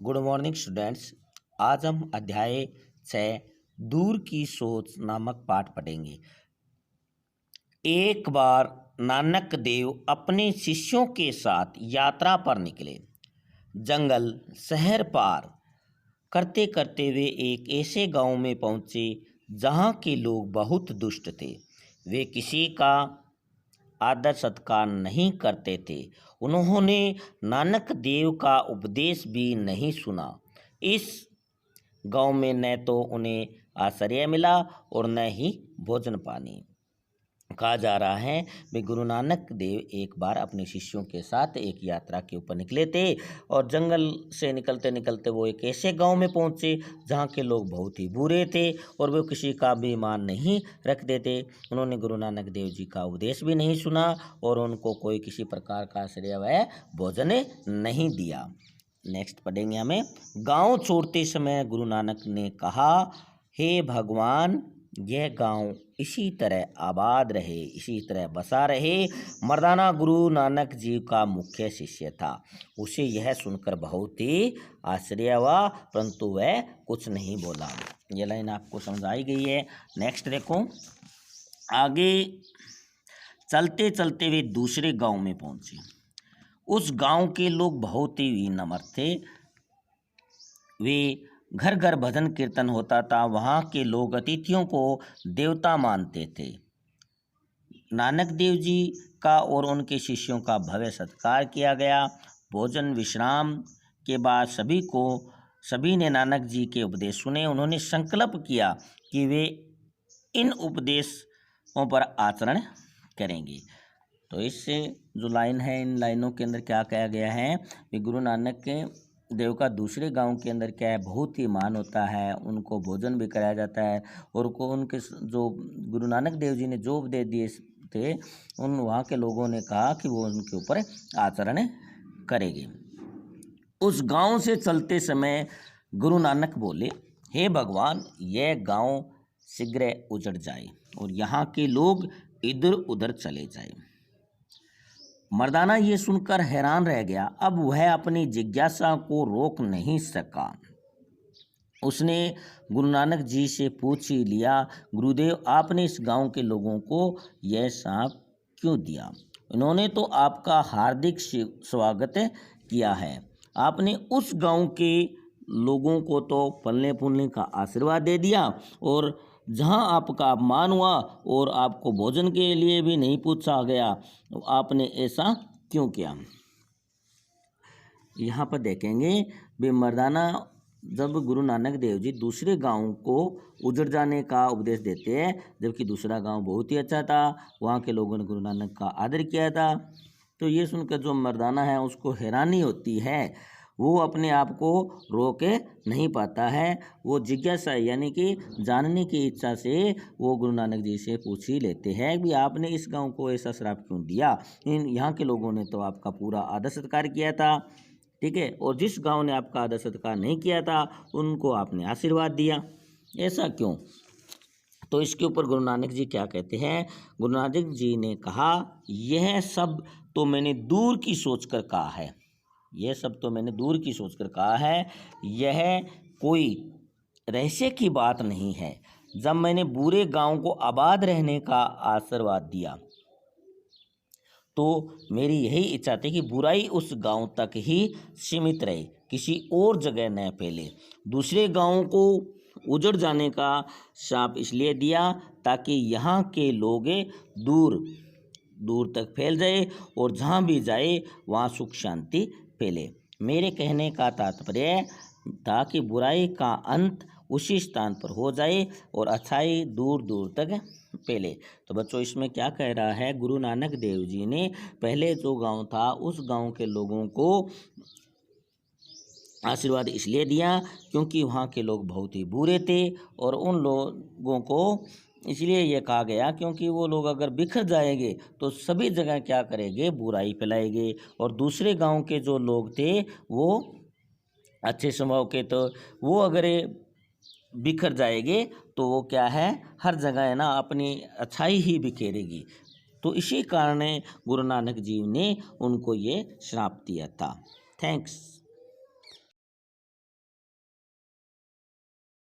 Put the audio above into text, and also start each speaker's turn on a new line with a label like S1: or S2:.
S1: Good morning students. आज हम अध्याय 6 दूर की सोच नामक पाठ पढ़ेंगे। एक बार नानक देव अपने शिष्यों के साथ यात्रा पर निकले। जंगल शहर पार करते करते वे एक ऐसे गांव में पहुंचे जहां के लोग बहुत दुष्ट थे। वे किसी का आदर सत्कार नहीं करते थे। उन्होंने नानक देव का उपदेश भी नहीं सुना। इस गांव में न तो उन्हें आश्रय मिला और न ही भोजन पानी। कहा जा रहा है कि गुरु नानक देव एक बार अपने शिष्यों के साथ एक यात्रा के ऊपर निकले थे और जंगल से निकलते निकलते वो एक ऐसे गांव में पहुंचे जहां के लोग बहुत ही बुरे थे और वो किसी का भी मान नहीं रखते थे। उन्होंने गुरु नानक देव जी का उपदेश भी नहीं सुना और उनको कोई किसी प्रकार का आश्रय व भोजन नहीं दिया। नेक्स्ट पढ़ेंगे हमें। गाँव छोड़ते समय गुरु नानक ने कहा, हे भगवान, यह गांव इसी तरह आबाद रहे, इसी तरह बसा रहे। मर्दाना गुरु नानक जी का मुख्य शिष्य था। उसे यह सुनकर बहुत ही आश्चर्य हुआ, परंतु वह कुछ नहीं बोला। यह लाइन आपको समझ आई गई है। नेक्स्ट देखो, आगे चलते चलते वे दूसरे गांव में पहुंचे। उस गांव के लोग बहुत ही विनम्र थे। वे घर घर भजन कीर्तन होता था। वहाँ के लोग अतिथियों को देवता मानते थे। नानक देव जी का और उनके शिष्यों का भव्य सत्कार किया गया। भोजन विश्राम के बाद सभी ने नानक जी के उपदेश सुने। उन्होंने संकल्प किया कि वे इन उपदेशों पर आचरण करेंगे। तो इससे जो लाइन है, इन लाइनों के अंदर क्या कहा गया है कि गुरु नानक के देव का दूसरे गांव के अंदर क्या है, बहुत ही मान होता है। उनको भोजन भी कराया जाता है और उनके जो गुरु नानक देव जी ने जो उपदेश दिए थे, उन वहाँ के लोगों ने कहा कि वो उनके ऊपर आचरण करेंगे। उस गांव से चलते समय गुरु नानक बोले, हे भगवान, यह गांव शीघ्र उजड़ जाए और यहाँ के लोग इधर उधर चले जाए। मर्दाना ये सुनकर हैरान रह गया। अब वह अपनी जिज्ञासा को रोक नहीं सका। उसने गुरु नानक जी से पूछ ही लिया, गुरुदेव, आपने इस गांव के लोगों को यह श्राप क्यों दिया? इन्होंने तो आपका हार्दिक स्वागत किया है। आपने उस गांव के लोगों को तो पलने फूलने का आशीर्वाद दे दिया और जहां आपका अपमान हुआ और आपको भोजन के लिए भी नहीं पूछा गया, तो आपने ऐसा क्यों किया? यहाँ पर देखेंगे बे मर्दाना, जब गुरु नानक देव जी दूसरे गांव को उजड़ जाने का उपदेश देते हैं, जबकि दूसरा गांव बहुत ही अच्छा था, वहाँ के लोगों ने गुरु नानक का आदर किया था, तो ये सुनकर जो मर्दाना है उसको हैरानी होती है। वो अपने आप को रोक नहीं पाता है। वो जिज्ञासा यानी कि जानने की इच्छा से वो गुरु नानक जी से पूछ ही लेते हैं कि आपने इस गांव को ऐसा श्राप क्यों दिया? यहाँ के लोगों ने तो आपका पूरा आदर सत्कार किया था, ठीक है, और जिस गांव ने आपका आदर सत्कार नहीं किया था उनको आपने आशीर्वाद दिया, ऐसा क्यों? तो इसके ऊपर गुरु नानक जी क्या कहते हैं? गुरु नानक जी ने कहा, यह सब तो मैंने दूर की सोच कर कहा है। यह सब तो मैंने दूर की सोच कर कहा है। यह कोई रहस्य की बात नहीं है। जब मैंने बुरे गांव को आबाद रहने का आशीर्वाद दिया तो मेरी यही इच्छा थी कि बुराई उस गांव तक ही सीमित रहे, किसी और जगह न फैले। दूसरे गांव को उजड़ जाने का श्राप इसलिए दिया ताकि यहाँ के लोग दूर दूर तक फैल जाए और जहाँ भी जाए वहाँ सुख शांति फैले। मेरे कहने का तात्पर्य था कि बुराई का अंत उसी स्थान पर हो जाए और अच्छाई दूर दूर तक फैले। तो बच्चों, इसमें क्या कह रहा है? गुरु नानक देव जी ने पहले जो गांव था उस गांव के लोगों को आशीर्वाद इसलिए दिया क्योंकि वहाँ के लोग बहुत ही बुरे थे और उन लोगों को इसलिए यह कहा गया क्योंकि वो लोग अगर बिखर जाएंगे तो सभी जगह क्या करेंगे? बुराई फैलाएंगे। और दूसरे गांव के जो लोग थे वो अच्छे स्वभाव के, तो वो अगर बिखर जाएंगे तो वो क्या है, हर जगह है ना अपनी अच्छाई ही बिखेरेगी। तो इसी कारण गुरु नानक जी ने उनको ये श्राप दिया था। थैंक्स।